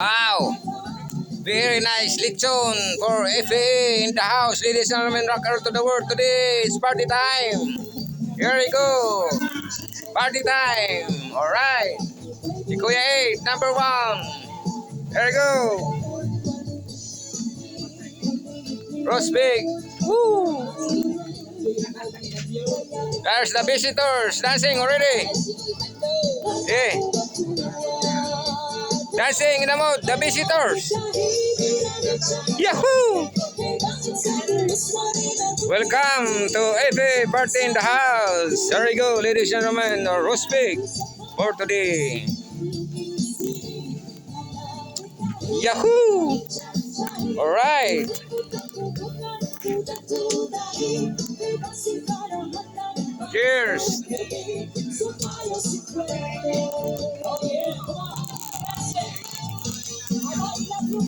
Wow! Very nice lechon for FA in the house. Ladies and gentlemen, rock out to the world today. It's party time. Here we go. Party time. Alright. Si Kuya 8, number 1. Here we go. Roast pig. Woo! There's the visitors dancing already. Yeah. Dancing in the mood, the visitors. Yahoo! Welcome to FA party in the house. There we go, ladies and gentlemen, roast pig for today. Yahoo! Alright. Cheers.